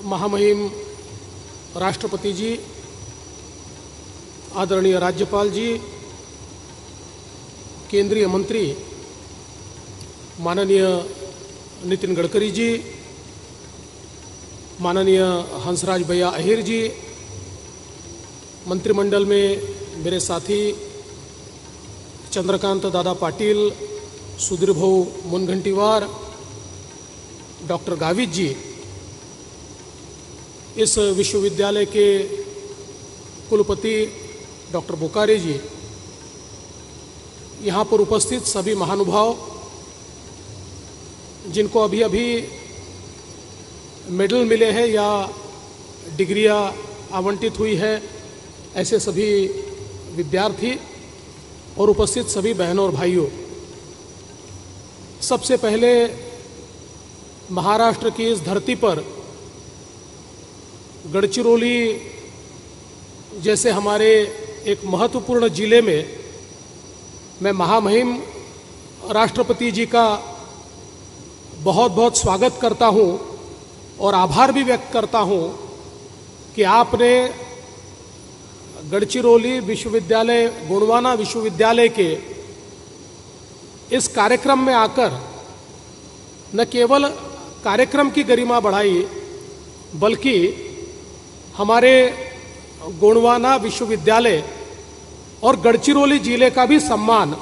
महामहिम राष्ट्रपति जी, आदरणीय राज्यपाल जी, केंद्रीय मंत्री माननीय नितिन गडकरी जी, माननीय हंसराज भैया अहिर जी, मंत्रिमंडल में मेरे साथी चंद्रकांत दादा पाटिल, सुधीर भाऊ मुनघंटीवार, डॉक्टर गावित जी, इस विश्वविद्यालय के कुलपति डॉक्टर बोकारे जी, यहाँ पर उपस्थित सभी महानुभाव जिनको अभी अभी मेडल मिले हैं या डिग्रियां आवंटित हुई है, ऐसे सभी विद्यार्थी और उपस्थित सभी बहनों और भाइयों, सबसे पहले महाराष्ट्र की इस धरती पर गढ़चिरौली जैसे हमारे एक महत्वपूर्ण जिले में मैं महामहिम राष्ट्रपति जी का बहुत बहुत स्वागत करता हूं और आभार भी व्यक्त करता हूं कि आपने गढ़चिरौली विश्वविद्यालय, गोंडवाना विश्वविद्यालय के इस कार्यक्रम में आकर न केवल कार्यक्रम की गरिमा बढ़ाई बल्कि हमारे गोंडवाना विश्वविद्यालय और गढ़चिरौली जिले का भी सम्मान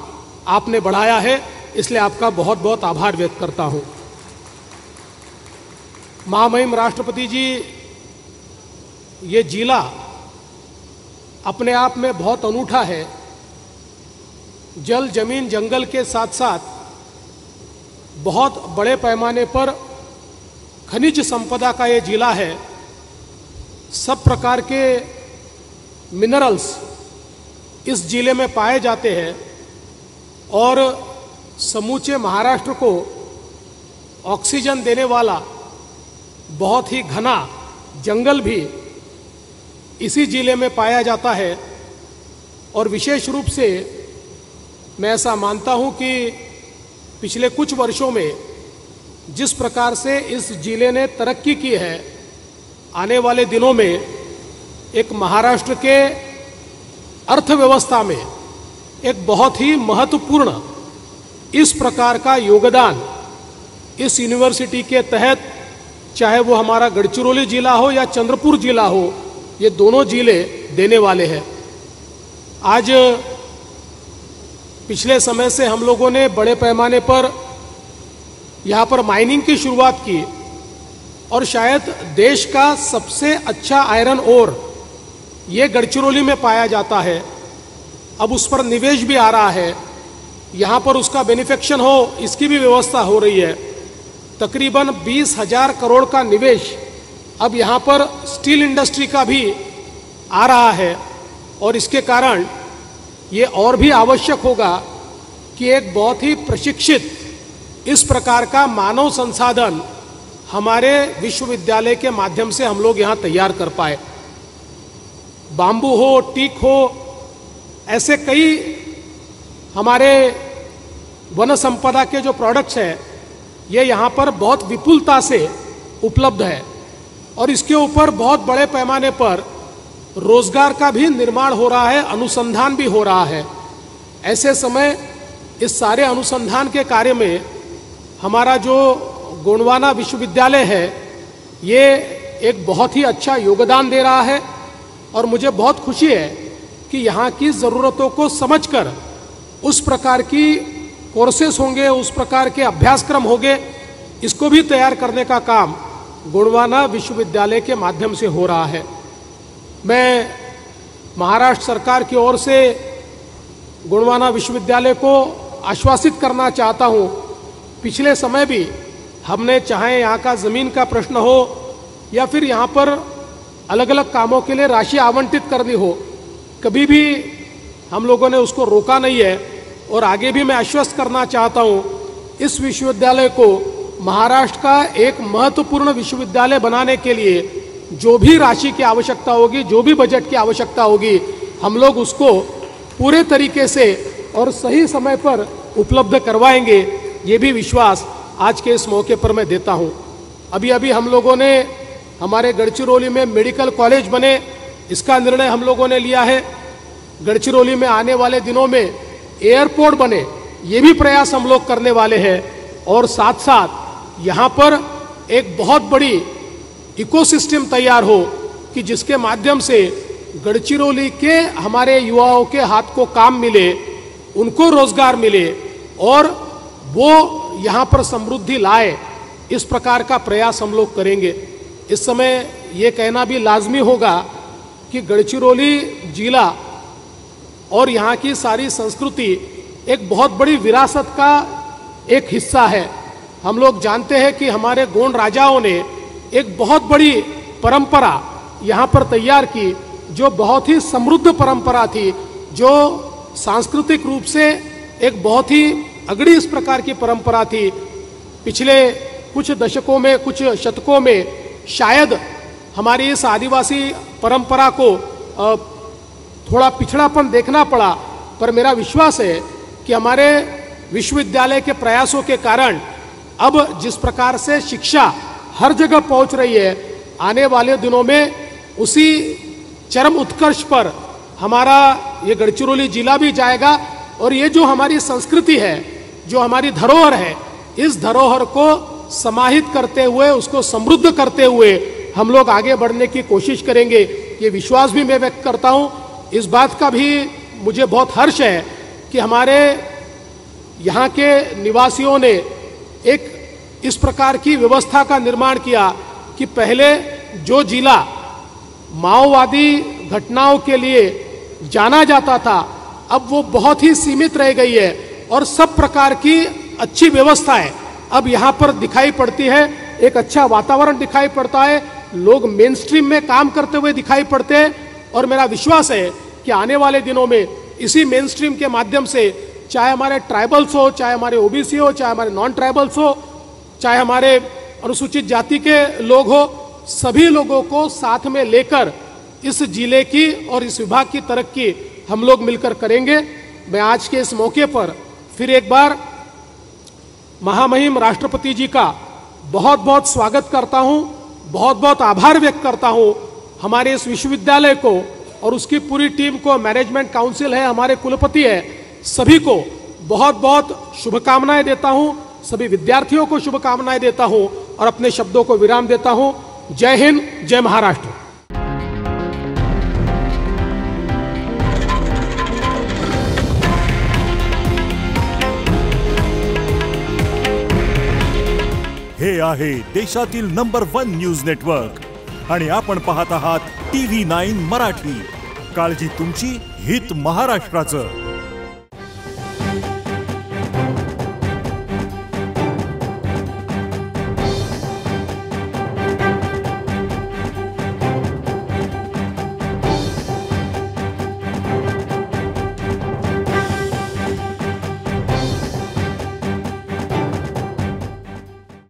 आपने बढ़ाया है, इसलिए आपका बहुत बहुत आभार व्यक्त करता हूं। महामहिम राष्ट्रपति जी, ये जिला अपने आप में बहुत अनूठा है। जल, जमीन, जंगल के साथ साथ बहुत बड़े पैमाने पर खनिज संपदा का ये जिला है। सब प्रकार के मिनरल्स इस जिले में पाए जाते हैं और समूचे महाराष्ट्र को ऑक्सीजन देने वाला बहुत ही घना जंगल भी इसी जिले में पाया जाता है। और विशेष रूप से मैं ऐसा मानता हूं कि पिछले कुछ वर्षों में जिस प्रकार से इस जिले ने तरक्की की है, आने वाले दिनों में एक महाराष्ट्र के अर्थव्यवस्था में एक बहुत ही महत्वपूर्ण इस प्रकार का योगदान इस यूनिवर्सिटी के तहत, चाहे वो हमारा गढ़चिरौली जिला हो या चंद्रपुर जिला हो, ये दोनों जिले देने वाले हैं। आज पिछले समय से हम लोगों ने बड़े पैमाने पर यहाँ पर माइनिंग की शुरुआत की और शायद देश का सबसे अच्छा आयरन ओर ये गढ़चिरौली में पाया जाता है। अब उस पर निवेश भी आ रहा है, यहाँ पर उसका बेनिफिक्शन हो, इसकी भी व्यवस्था हो रही है। तकरीबन 20,000 करोड़ का निवेश अब यहाँ पर स्टील इंडस्ट्री का भी आ रहा है और इसके कारण ये और भी आवश्यक होगा कि एक बहुत ही प्रशिक्षित इस प्रकार का मानव संसाधन हमारे विश्वविद्यालय के माध्यम से हम लोग यहाँ तैयार कर पाए। बाम्बू हो, टीक हो, ऐसे कई हमारे वन संपदा के जो प्रोडक्ट्स हैं ये यहाँ पर बहुत विपुलता से उपलब्ध है और इसके ऊपर बहुत बड़े पैमाने पर रोजगार का भी निर्माण हो रहा है, अनुसंधान भी हो रहा है। ऐसे समय इस सारे अनुसंधान के कार्य में हमारा जो गोंडवाना विश्वविद्यालय है ये एक बहुत ही अच्छा योगदान दे रहा है और मुझे बहुत खुशी है कि यहाँ की ज़रूरतों को समझकर उस प्रकार की कोर्सेस होंगे, उस प्रकार के अभ्यासक्रम होंगे, इसको भी तैयार करने का काम गोंडवाना विश्वविद्यालय के माध्यम से हो रहा है। मैं महाराष्ट्र सरकार की ओर से गोंडवाना विश्वविद्यालय को आश्वासित करना चाहता हूँ, पिछले समय भी हमने चाहे यहाँ का ज़मीन का प्रश्न हो या फिर यहाँ पर अलग अलग कामों के लिए राशि आवंटित करनी हो, कभी भी हम लोगों ने उसको रोका नहीं है। और आगे भी मैं आश्वस्त करना चाहता हूँ, इस विश्वविद्यालय को महाराष्ट्र का एक महत्वपूर्ण विश्वविद्यालय बनाने के लिए जो भी राशि की आवश्यकता होगी, जो भी बजट की आवश्यकता होगी, हम लोग उसको पूरे तरीके से और सही समय पर उपलब्ध करवाएंगे। ये भी विश्वास आज के इस मौके पर मैं देता हूँ। अभी अभी हम लोगों ने हमारे गढ़चिरौली में मेडिकल कॉलेज बने, इसका निर्णय हम लोगों ने लिया है। गढ़चिरौली में आने वाले दिनों में एयरपोर्ट बने, ये भी प्रयास हम लोग करने वाले हैं। और साथ साथ यहाँ पर एक बहुत बड़ी इकोसिस्टम तैयार हो कि जिसके माध्यम से गढ़चिरौली के हमारे युवाओं के हाथ को काम मिले, उनको रोजगार मिले और वो यहाँ पर समृद्धि लाए। इस प्रकार का प्रयास हम लोग करेंगे। इस समय ये कहना भी लाजमी होगा कि गढ़चिरौली जिला और यहाँ की सारी संस्कृति एक बहुत बड़ी विरासत का एक हिस्सा है। हम लोग जानते हैं कि हमारे गोंड राजाओं ने एक बहुत बड़ी परंपरा यहाँ पर तैयार की, जो बहुत ही समृद्ध परंपरा थी, जो सांस्कृतिक रूप से एक बहुत ही अगड़ी इस प्रकार की परंपरा थी। पिछले कुछ दशकों में, कुछ शतकों में शायद हमारी इस आदिवासी परंपरा को थोड़ा पिछड़ापन देखना पड़ा, पर मेरा विश्वास है कि हमारे विश्वविद्यालय के प्रयासों के कारण अब जिस प्रकार से शिक्षा हर जगह पहुंच रही है, आने वाले दिनों में उसी चरम उत्कर्ष पर हमारा ये गढ़चिरौली जिला भी जाएगा। और ये जो हमारी संस्कृति है, जो हमारी धरोहर है, इस धरोहर को समाहित करते हुए, उसको समृद्ध करते हुए हम लोग आगे बढ़ने की कोशिश करेंगे। ये विश्वास भी मैं व्यक्त करता हूँ। इस बात का भी मुझे बहुत हर्ष है कि हमारे यहाँ के निवासियों ने एक इस प्रकार की व्यवस्था का निर्माण किया कि पहले जो जिला माओवादी घटनाओं के लिए जाना जाता था, अब वो बहुत ही सीमित रह गई है और सब प्रकार की अच्छी व्यवस्थाएं अब यहाँ पर दिखाई पड़ती है। एक अच्छा वातावरण दिखाई पड़ता है, लोग मेन स्ट्रीम में काम करते हुए दिखाई पड़ते हैं। और मेरा विश्वास है कि आने वाले दिनों में इसी मेन स्ट्रीम के माध्यम से, चाहे हमारे ट्राइबल्स हो, चाहे हमारे ओबीसी हो, चाहे हमारे नॉन ट्राइबल्स हो, चाहे हमारे अनुसूचित जाति के लोग हो, सभी लोगों को साथ में लेकर इस जिले की और इस विभाग की तरक्की हम लोग मिलकर करेंगे। मैं आज के इस मौके पर फिर एक बार महामहिम राष्ट्रपति जी का बहुत बहुत स्वागत करता हूं, बहुत बहुत आभार व्यक्त करता हूं हमारे इस विश्वविद्यालय को और उसकी पूरी टीम को, मैनेजमेंट काउंसिल है, हमारे कुलपति है, सभी को बहुत बहुत शुभकामनाएं देता हूं, सभी विद्यार्थियों को शुभकामनाएं देता हूं और अपने शब्दों को विराम देता हूं। जय हिंद, जय महाराष्ट्र। हे आहे देशातील नंबर 1 न्यूज नेटवर्क आणि आपण पाहत आहात TV9 मराठी। काळजी तुमची, हित महाराष्ट्राचं।